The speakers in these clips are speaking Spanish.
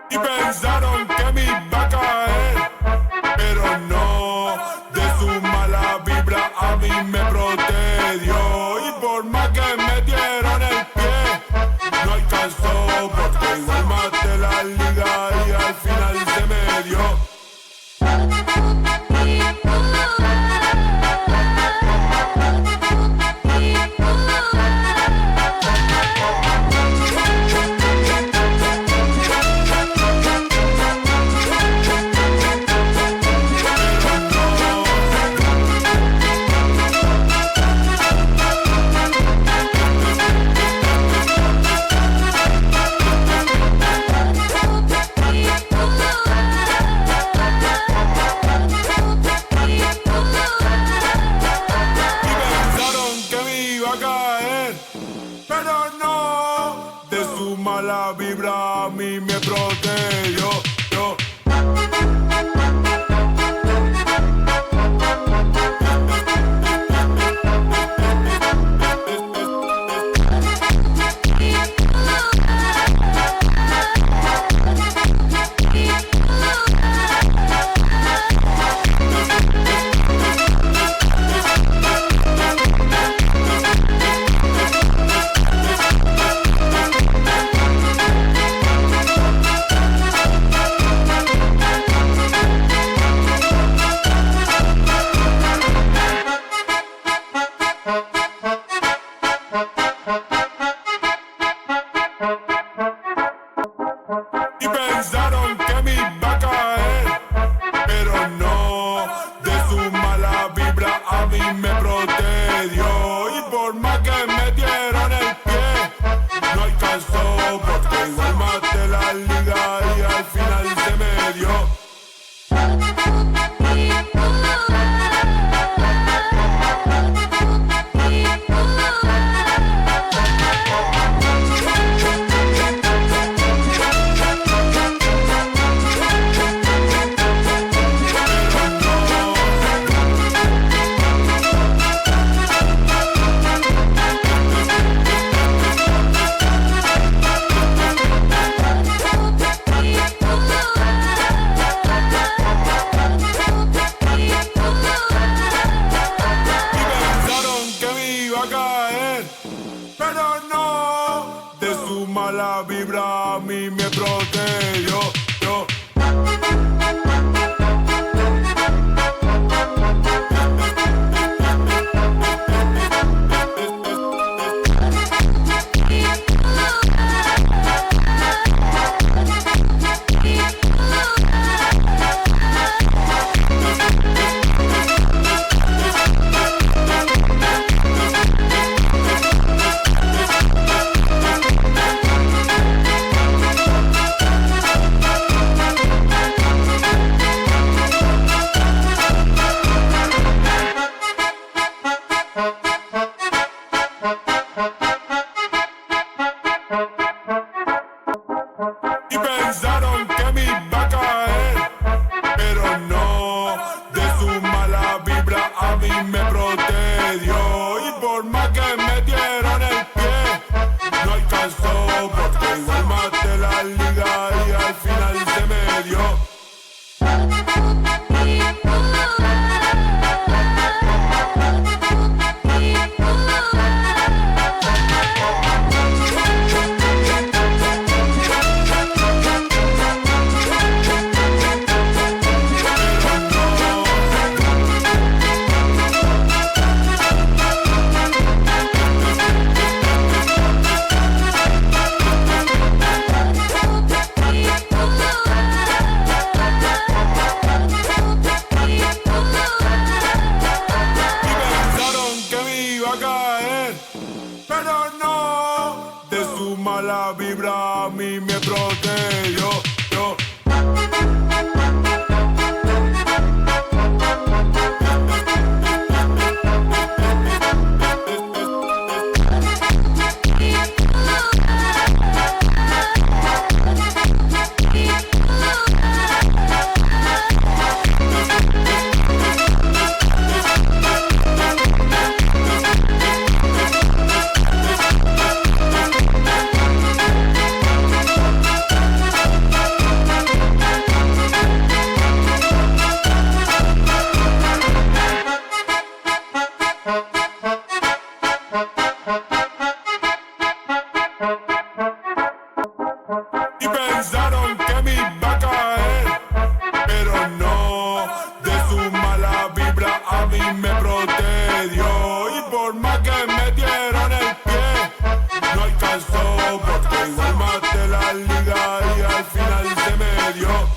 Y pensaron que me iba a caer, pero no, de su mala vibra a mí me protegió. Y por más que me dieron el pie, no alcanzó, porque igual maté la liga y al final se me dio. Pero no, de su mala vibra a mí me protegió. Y pensaron que me iba a caer, pero no, de su mala vibra a mí me protegió. Y por más que me dieron el pie, no alcanzó, porque igual maté la liga y al final se me dio. Pero no, de su mala vibra a mí me protegió. Y pensaron que me iba a caer, pero no, de su mala vibra a mí me protegió. Y por más que me dieron el pie, no alcanzó, porque igual maté la liga y al final se me dio. Pero no, de su mala vibra a mí me protegió. y pensaron que me iba a caer, pero no, de su mala vibra a mí me protegió. Y por más que me dieron el pie, no alcanzó, porque igual maté la liga y al final se me dio.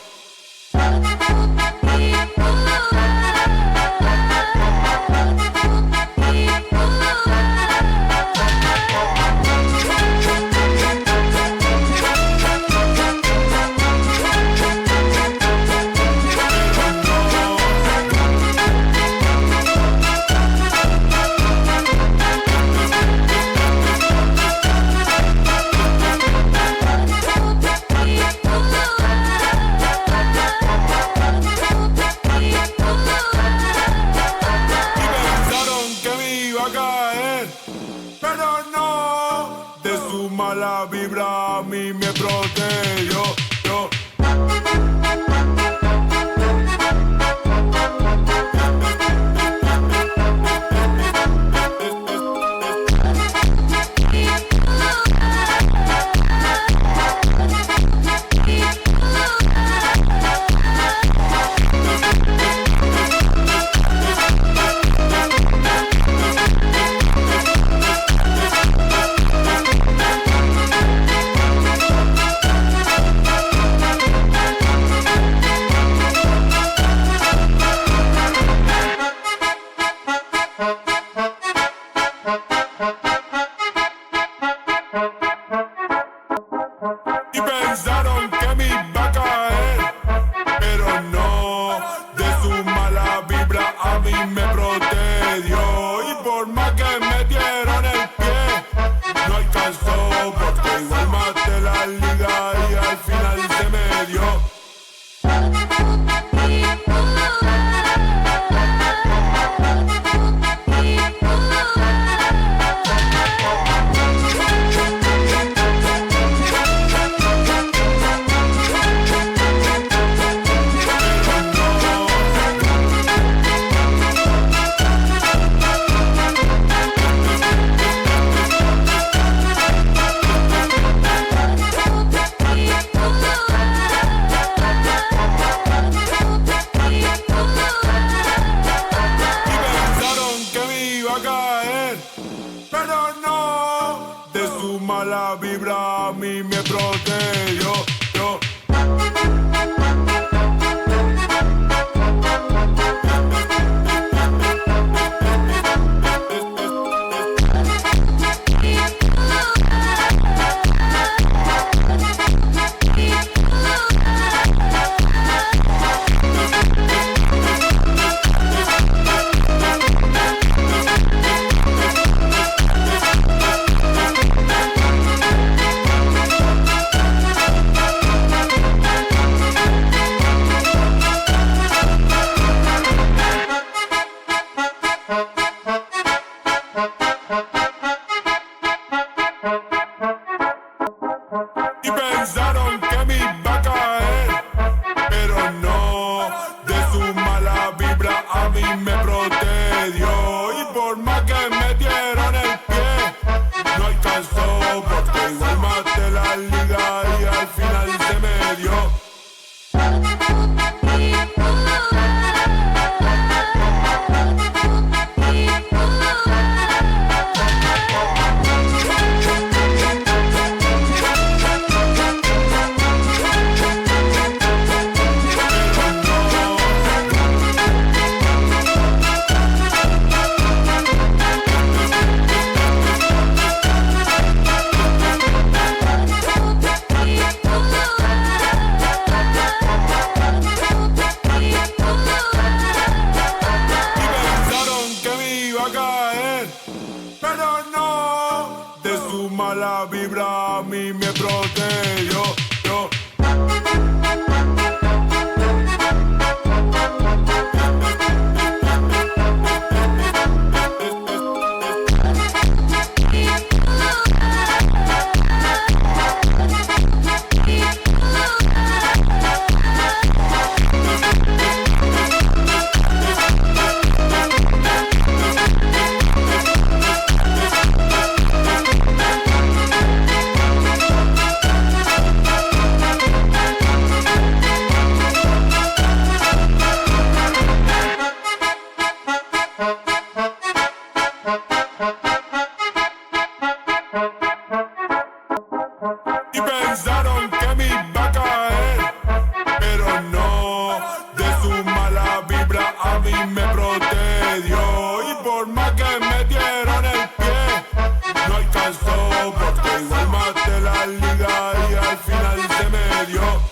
dio.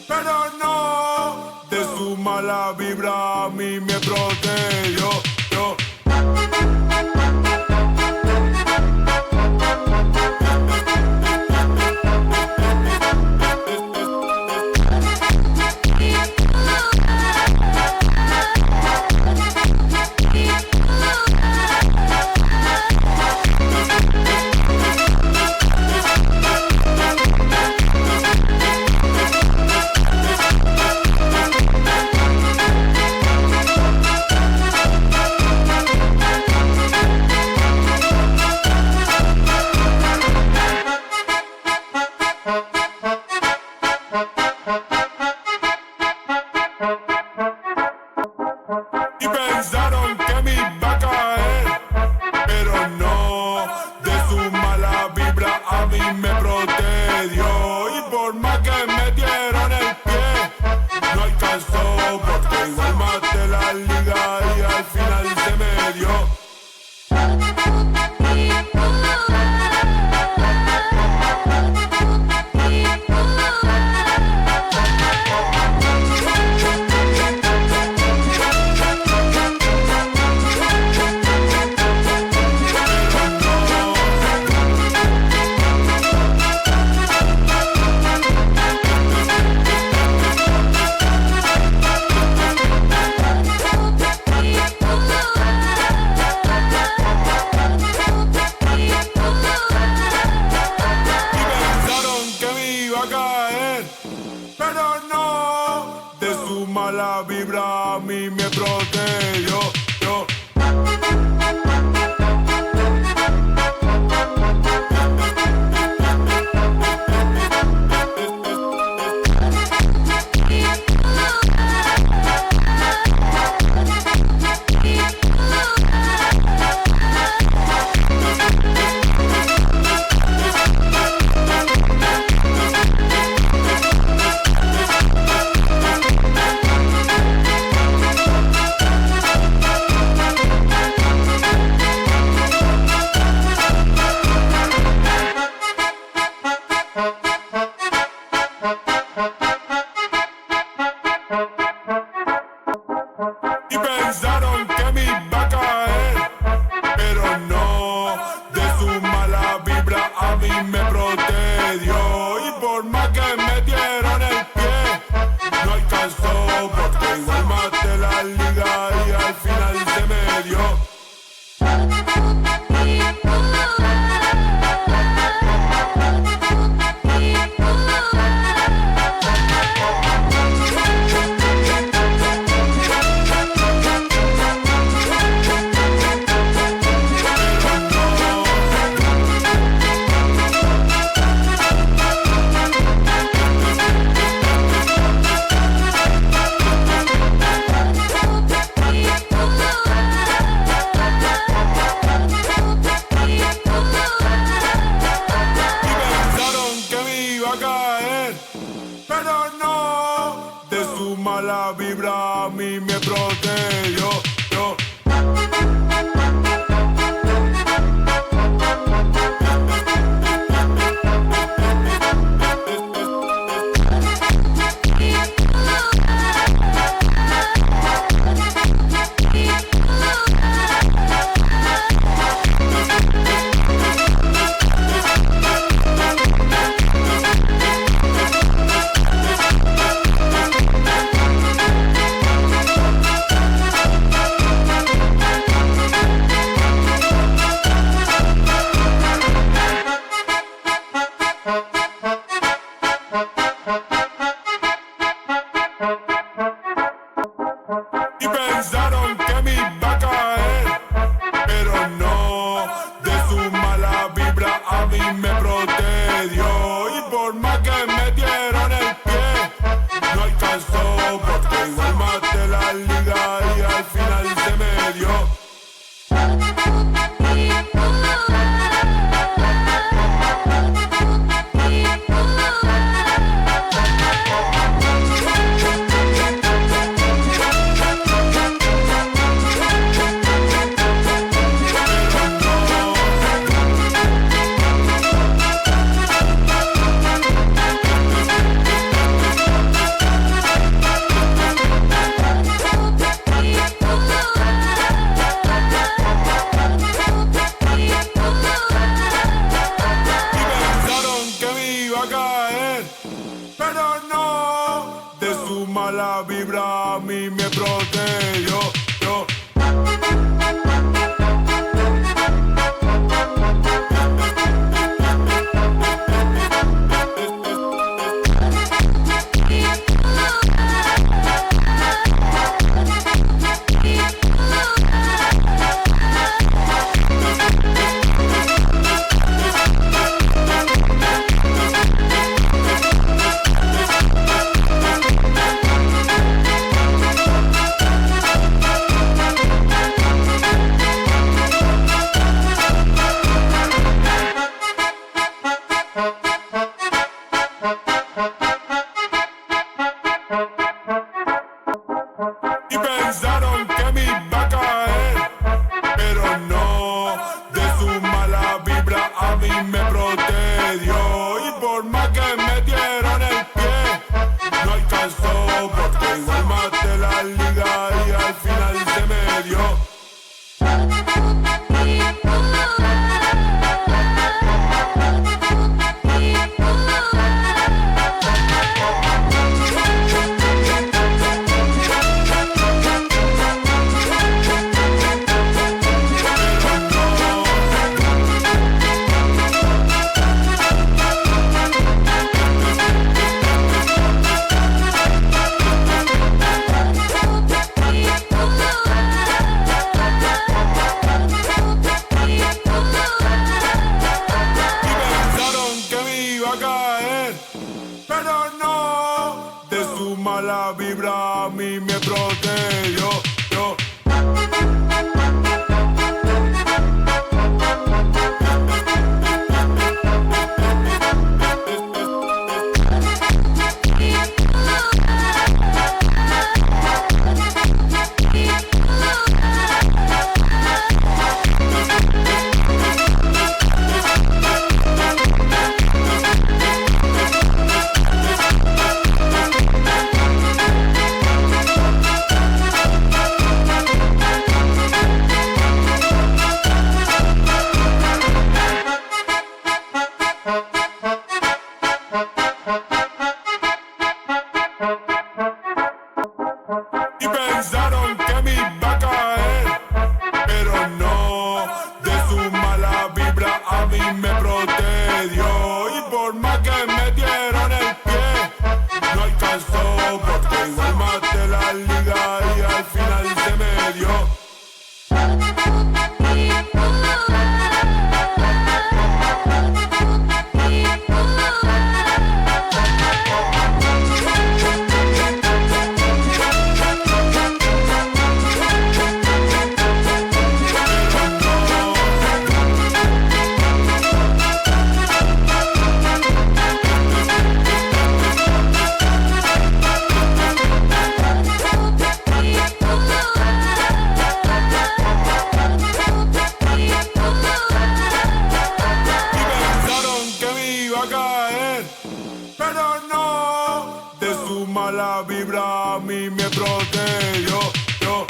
Pero no, de su mala vibra a mí me protegió. Yo. Y pensaron que me iba a caer, pero no, de su mala vibra a mí me protegió. Y por más que me dieron el pie, no alcanzó, porque igual maté la liga y al final se me dio. Pero no, de su mala vibra a mí me protegió. Yo. Y pensaron que me iba a caer, pero no, de su mala vibra a mí me protegió. Y por más que me dieron el pie, no alcanzó, porque igual maté la liga y al final se me dio. Pero no, de su mala vibra a mí me protegió. Yo. mala vibra a mí me protegió. Yo. Y pensaron que me iba a caer, pero no, de su mala vibra a mí me protegió. Y por más que me dieron el pie, no alcanzó, porque igual maté la liga y al final se me dio. Pero no, de su mala vibra a mí me protegió. Yo. Y pensaron que me iba a caer, pero no, de su mala vibra a mí me protegió. Y por más que me dieron el pie, no alcanzó, porque igual maté la liga y al final se me dio. Pero no, de su mala vibra a mí me protegió. Yo.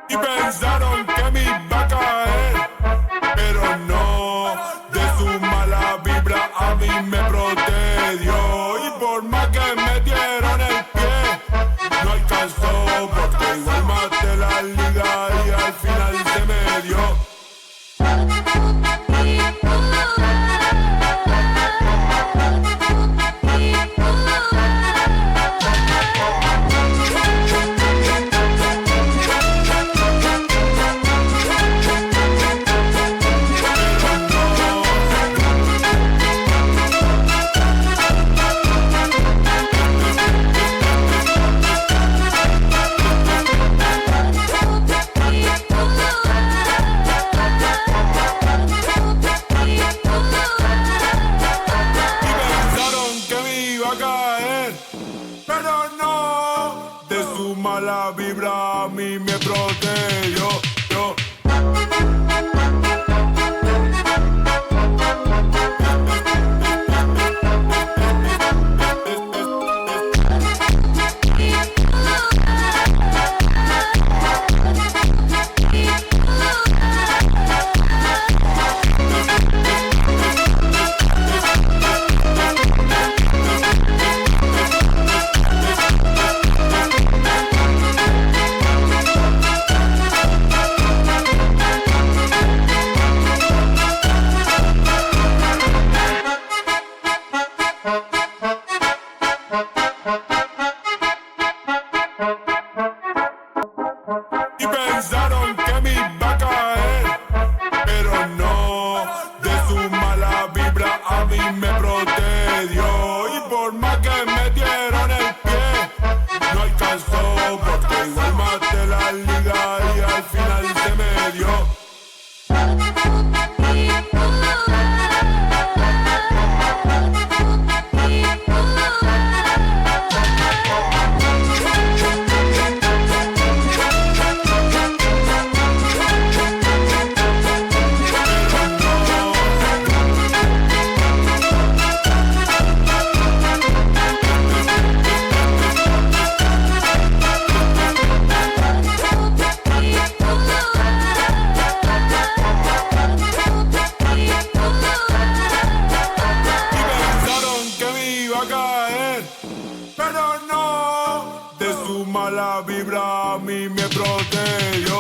Y pensaron que me iba a caer, pero no, de su mala vibra a mí me protegió. Y por más que me dieron el pie, no alcanzó, porque igual maté la liga y al final se me dio. me protedió. Y por más que me dieron el pie, no alcanzó, porque igual maté la liga y al final se me dio. Pero no, de su mala vibra a mí me protegió.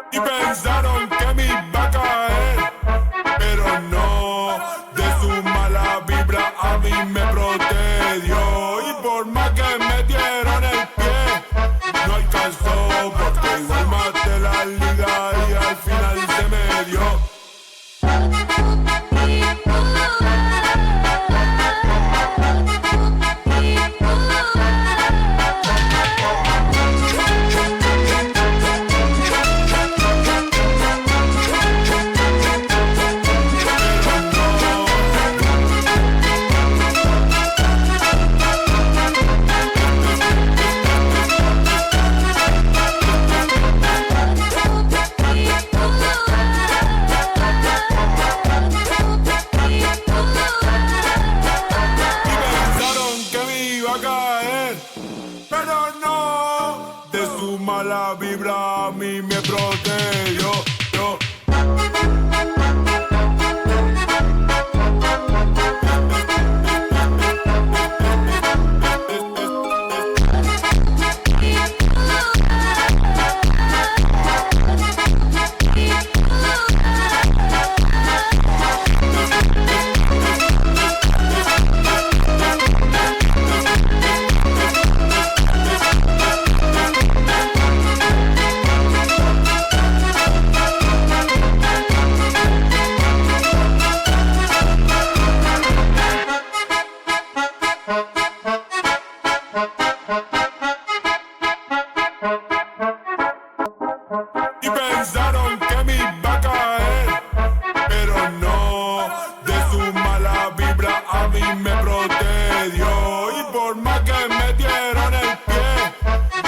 Y pensaron que me iba a caer, pero no, de su mala vibra a mí me protedió. Y por más que me dieron el pie, no alcanzó, porque igual maté la liga y al final se me dio. Pero no, de su mala vibra a mí me protegió. Y pensaron que me iba a caer, pero no, de su mala vibra a mí me protedió. Y por más que me dieron el pie,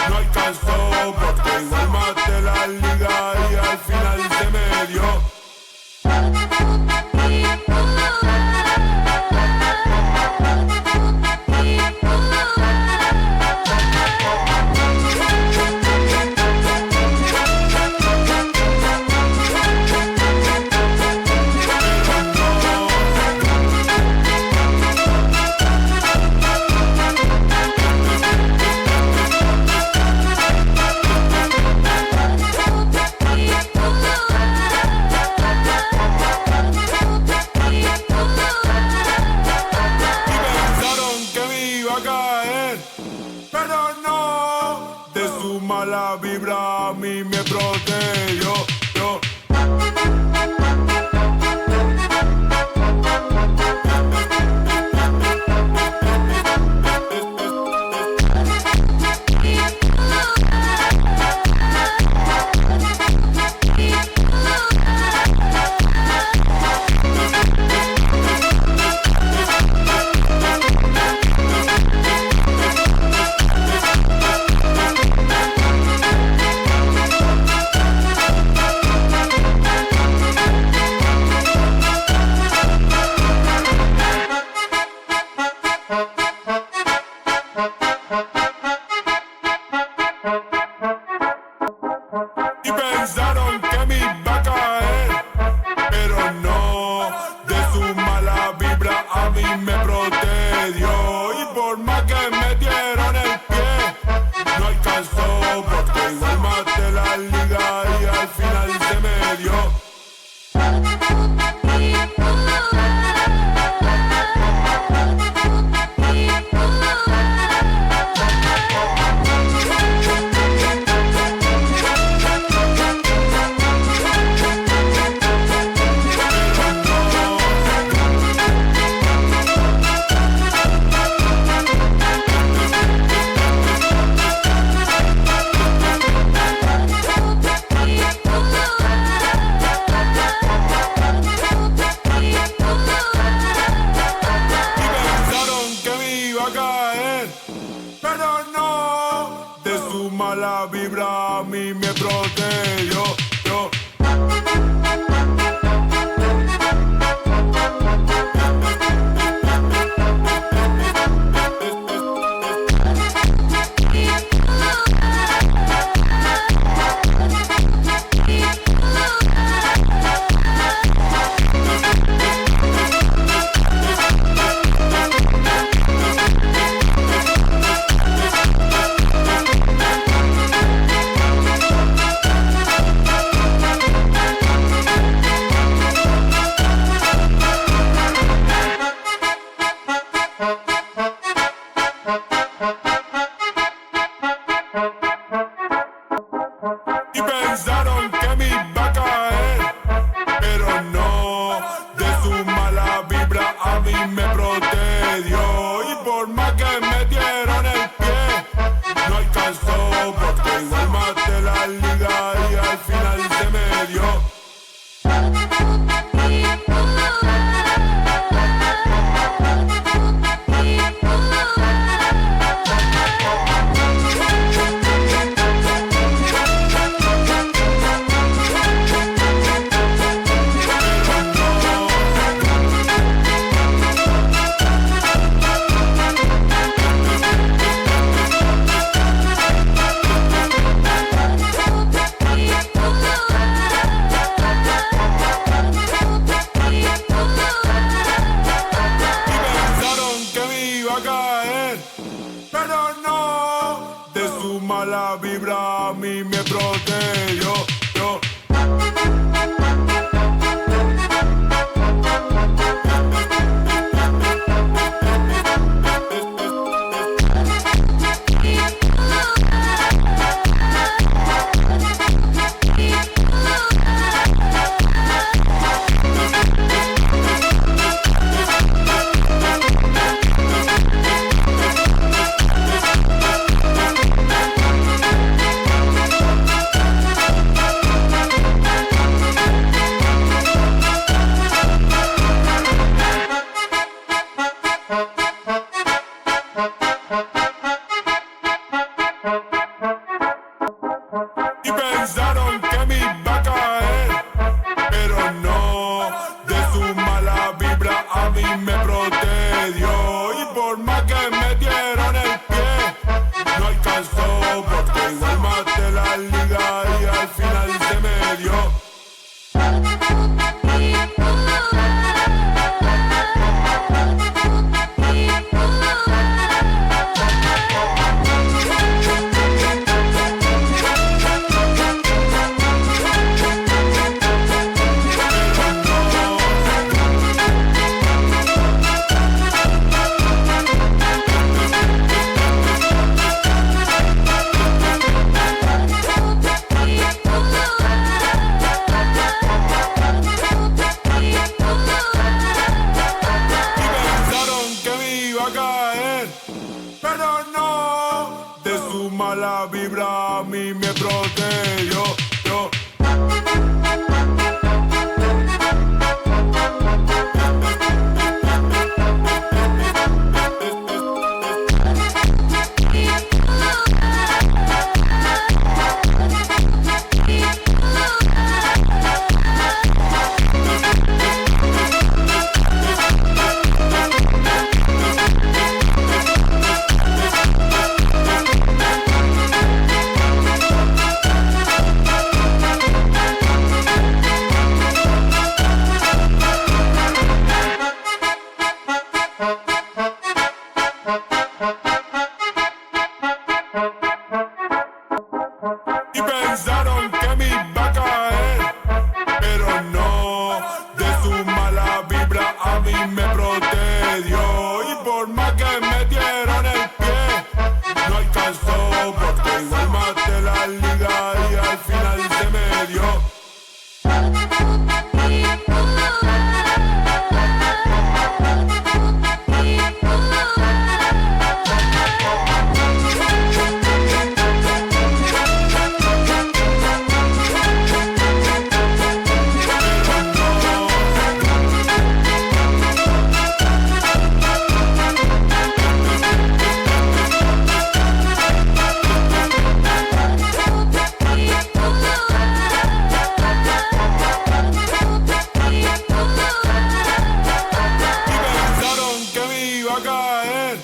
no alcanzó, porque igual maté la liga y al final se me dio. Pero no, de su mala vibra a mí me protegió. me protedió. Y por más que me dieron el pie, no alcanzó, porque igual maté la liga y al final se me dio. Pero no, de su mala vibra a mí me protegió. Y pensaron que me iba a caer, pero no, de su mala vibra a mí me protegió. Y por más que me dieron el pie, no alcanzó, porque igual maté la liga y al final se me dio. Pero no, de su mala vibra a mí me protegió. Y pensaron que me iba a caer, pero no, de su mala vibra a mí me protegió. Y por más que me dieron el pie, no alcanzó, porque igual maté la liga y al final se me dio. Pero no, de su mala vibra a mí me protegió. a caer,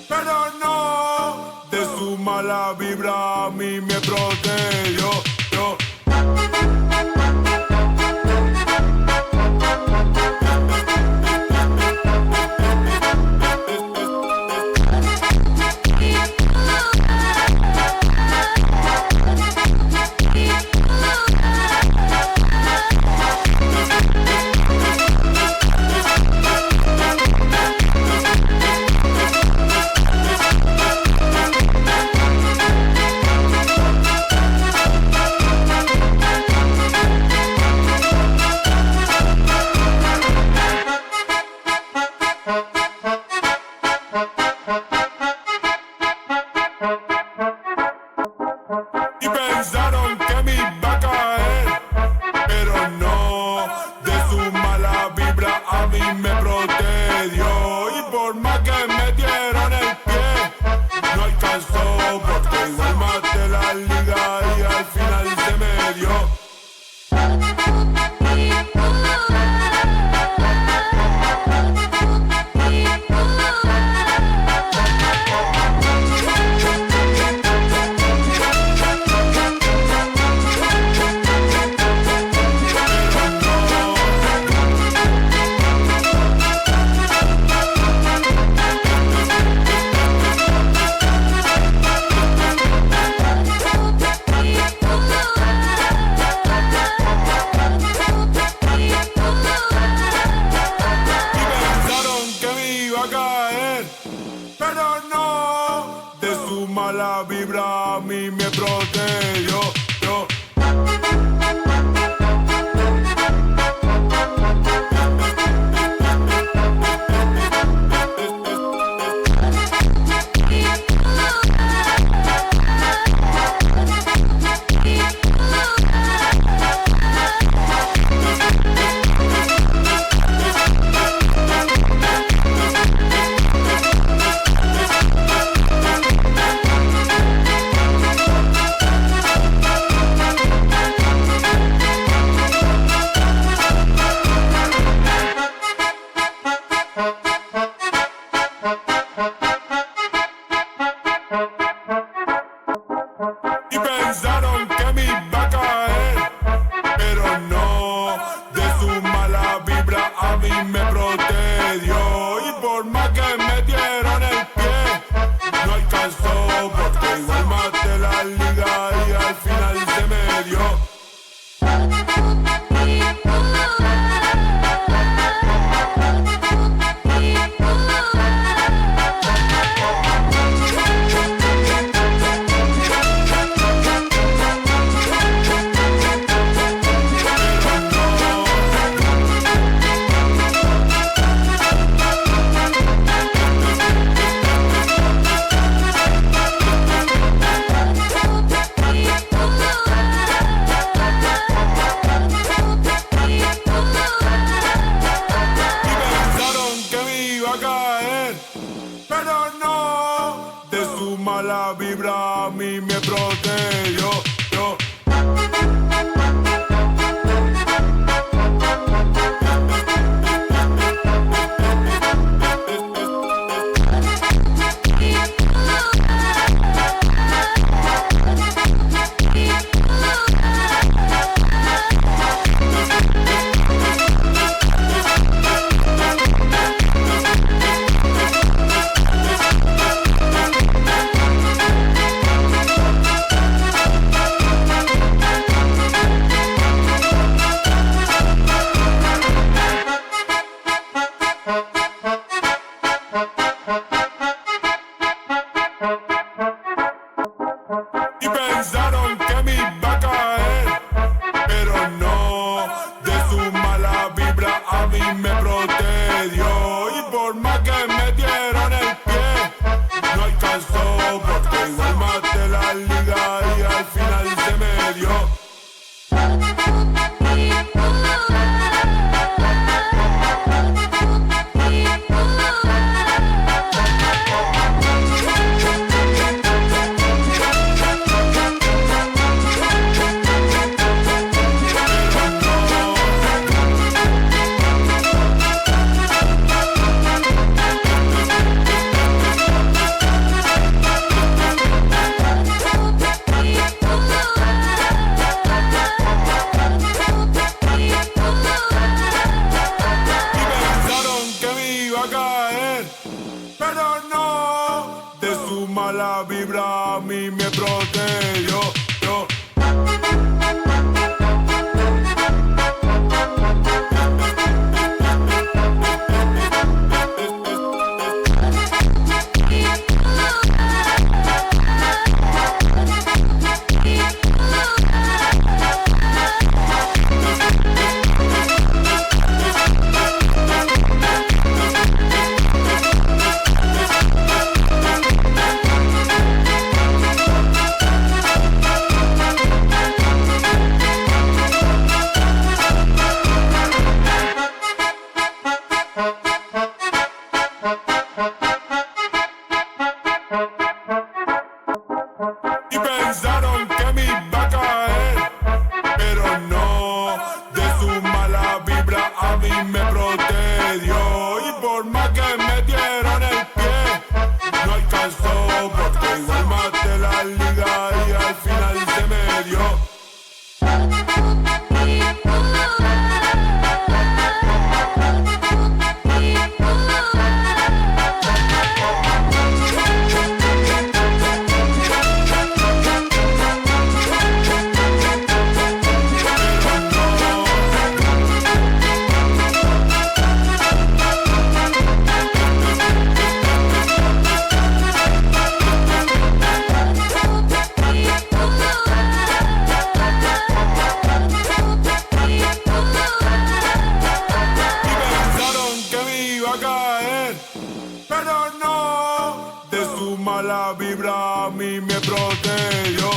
pero no, de su mala vibra a mí me protegió. Yo. Y pensaron que me iba a caer, pero no, de su mala vibra a mí me protegió. Y por más que me dieron el pie, no alcanzó, porque igual maté la liga y al final se me dio. Pero no, de su mala vibra a mí me protegió. Yo. Y pensaron que me iba a caer, pero no, de su mala vibra a mí me protegió. Y por más que me dieron el pie, no alcanzó, porque igual maté la liga y al final se me dio. Pero no, de su mala vibra a mí me protegió. Yo. Y pensaron que me iba a caer, pero no, de su mala vibra a mí me protegió. Y por más que me dieron el pie, no alcanzó, porque igual maté la liga y al final se me dio. caer, pero no, de su mala vibra a mí me protegió. Y pensaron que me iba a caer, pero no, de su mala vibra a mí me protegió. Y por más que me dieron el pie, no alcanzó, porque igual maté la liga y al final se me dio. Pero no, de su mala vibra a mí me protegió.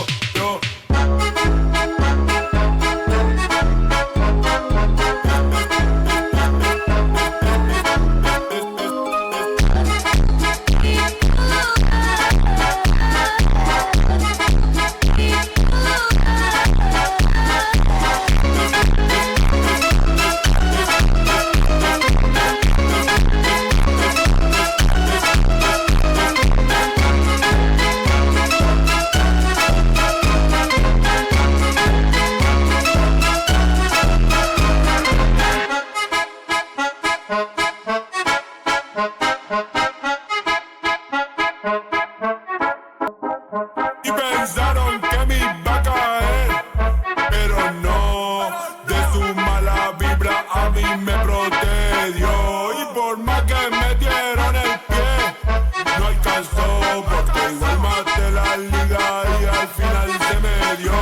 Y pensaron que me iba a caer, pero no, de su mala vibra a mí me protegió. Y por más que me dieron el pie, no alcanzó, porque igual maté la liga y al final se me dio.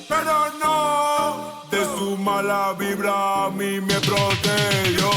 Pero no, de su mala vibra a mí me protegió.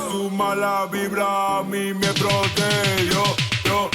su mala vibra a mí me protegió. Yo.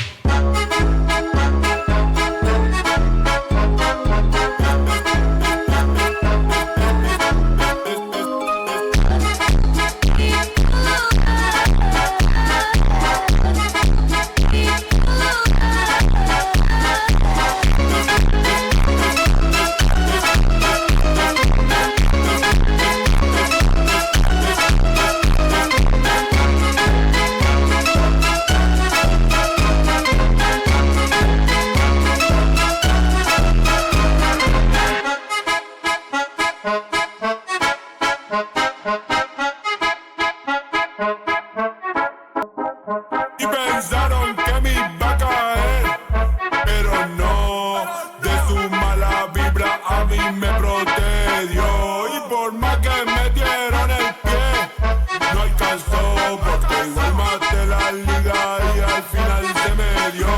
Y pensaron que me iba a caer, pero no, de su mala vibra a mí me protegió. Y por más que me dieron el pie, no alcanzó, porque igual maté la liga y al final se me dio.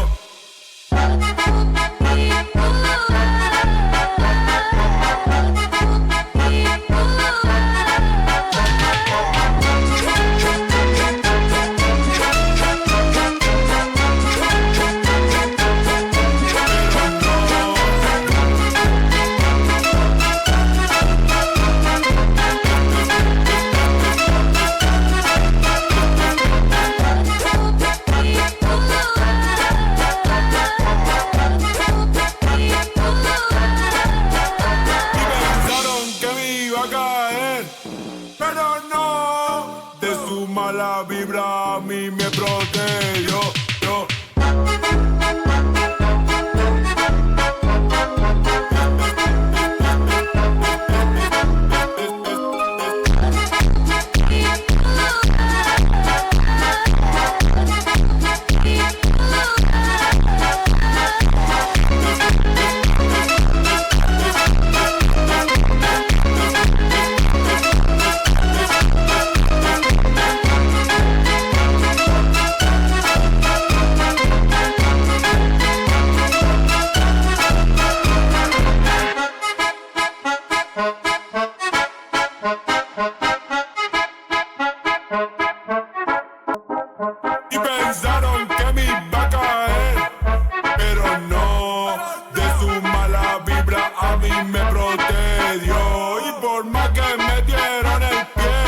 Pero no, de su mala vibra a mí me protegió. Yo. Y pensaron que me iba a caer, pero no, de su mala vibra a mí me protegió. Y por más que me dieron el pie,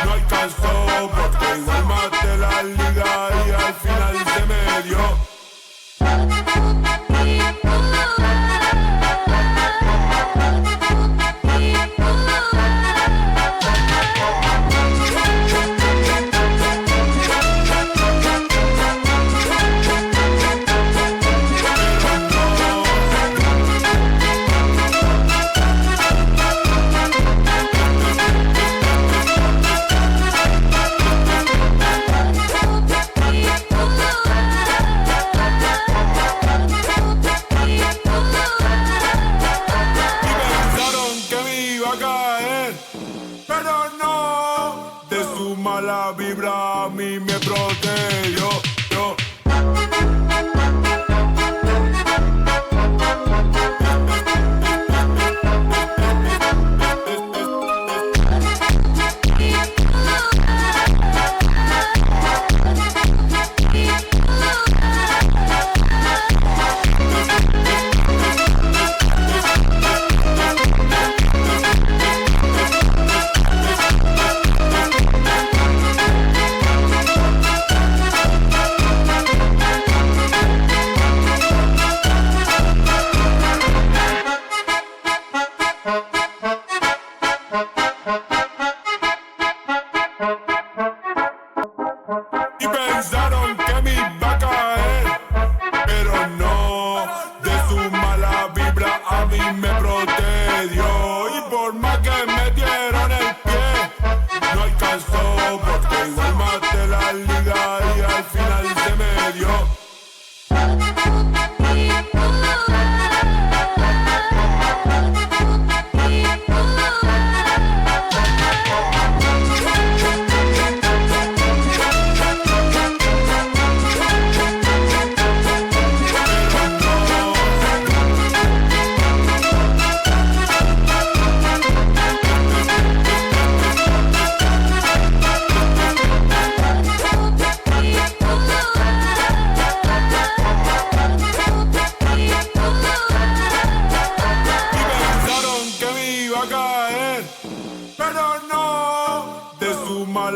no alcanzó, porque igual maté la liga y al final se me dio. Pero no, de su mala vibra a mí me protegió. Yo.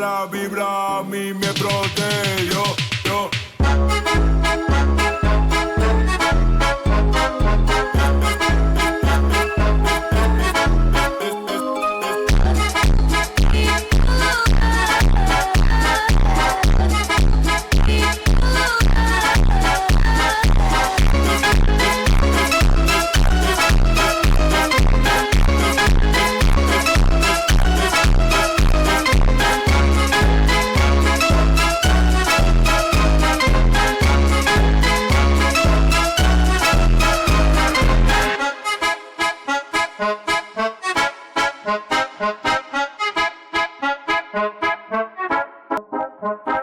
mala vibra a mí me protegió. Yo.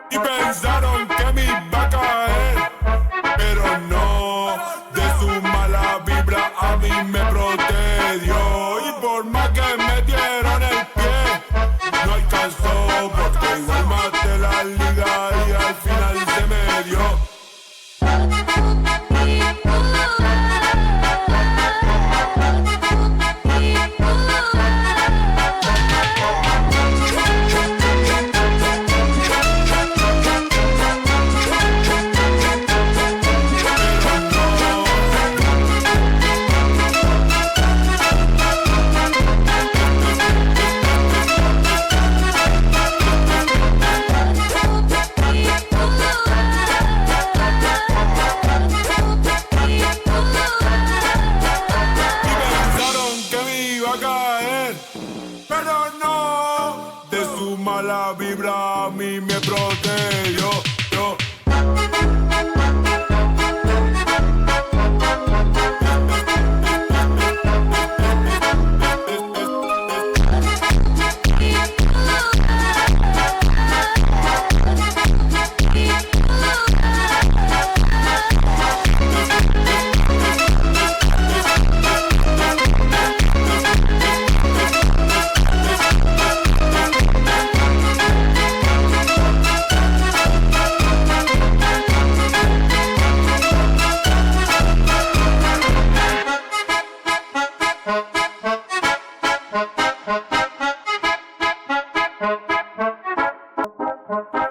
Y pensaron que me iba a caer, pero no, de su mala vibra a mí me protegió. Y por más que me dieron el pie, no alcanzó, porque igual maté la liga y al final se me dio. Pero no, de su mala vibra a mí me protegió. Yo.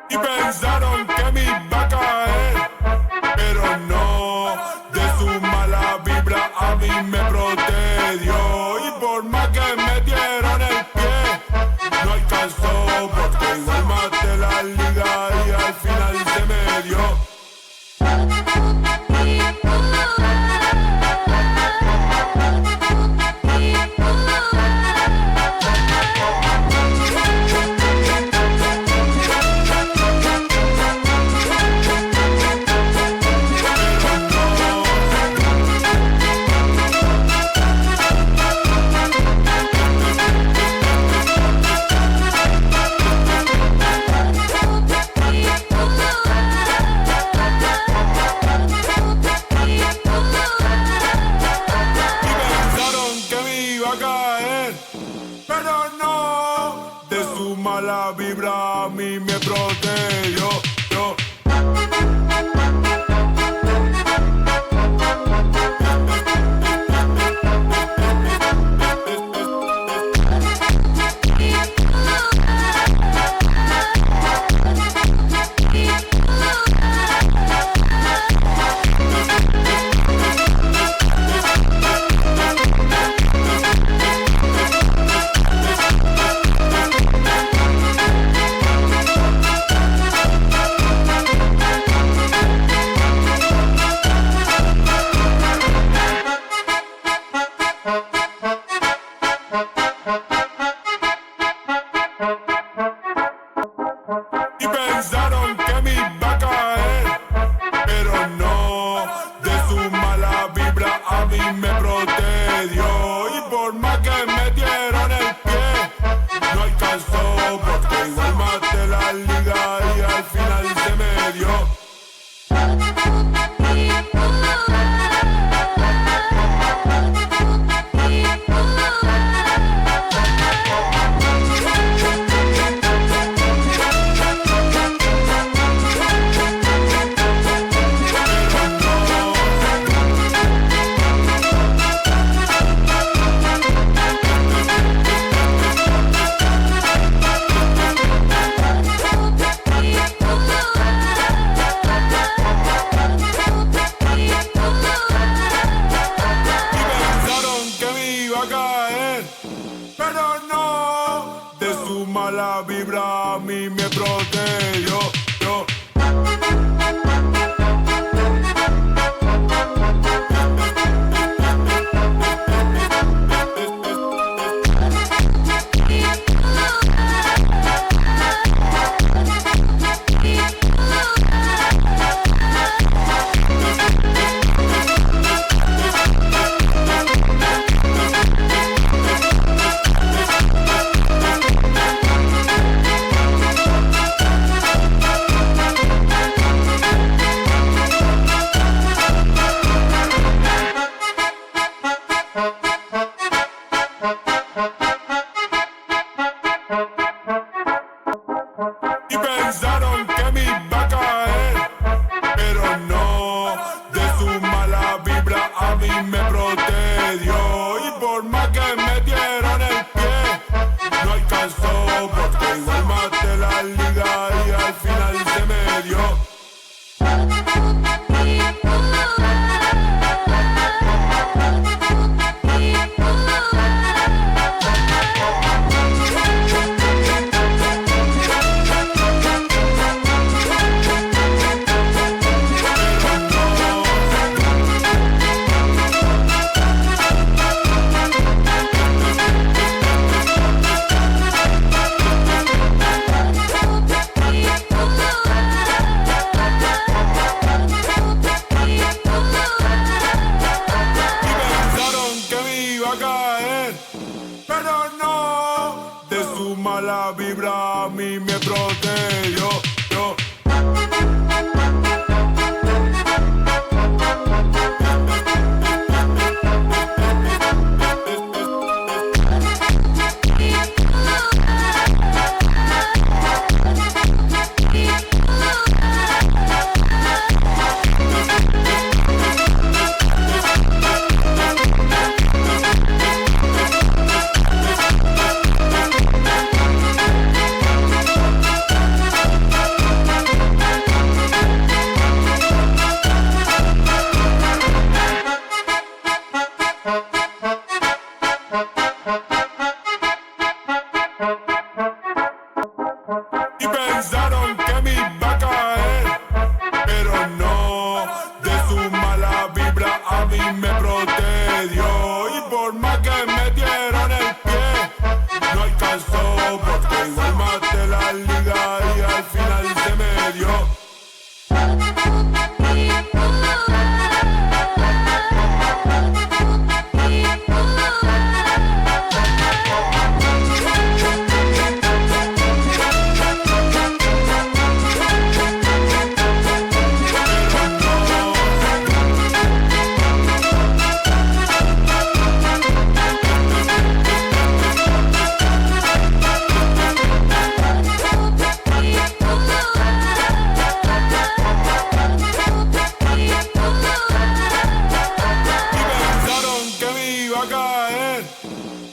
Y pensaron que me iba a caer, pero no, de su mala vibra a mí me protegió. Y por más que me dieron el pie, no alcanzó, porque igual maté la liga y al final se me dio. Pero no, de su mala vibra a mí me protegió. Yo. Y pensaron que me iba a caer, pero no, de su mala vibra a mí me protegió. Y por más que me dieron el pie, no alcanzó, porque igual maté la liga y al final se me dio. protege. Yo. Y pensaron que me iba a caer, pero no, de su mala vibra a mí me protegió. Y por más que me dieron el pie, no alcanzó, porque igual maté la liga y al final se me dio. Pero no, de su mala vibra a mí me protegió. Yo. Y pensaron que me iba a caer, pero no, de su mala vibra a mí me protegió. Y por más que me dieron el pie, no alcanzó, porque igual maté la liga y al final se me dio.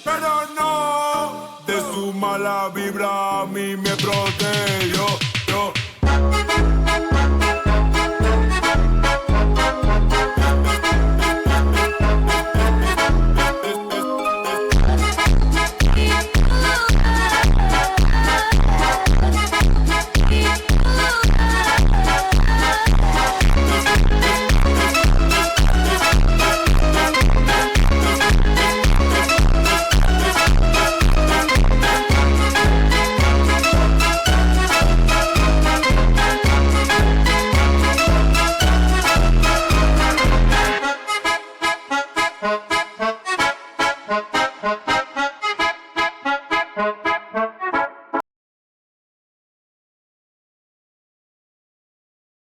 Pero no, de su mala vibra a mí me protegió. Yo. Huh?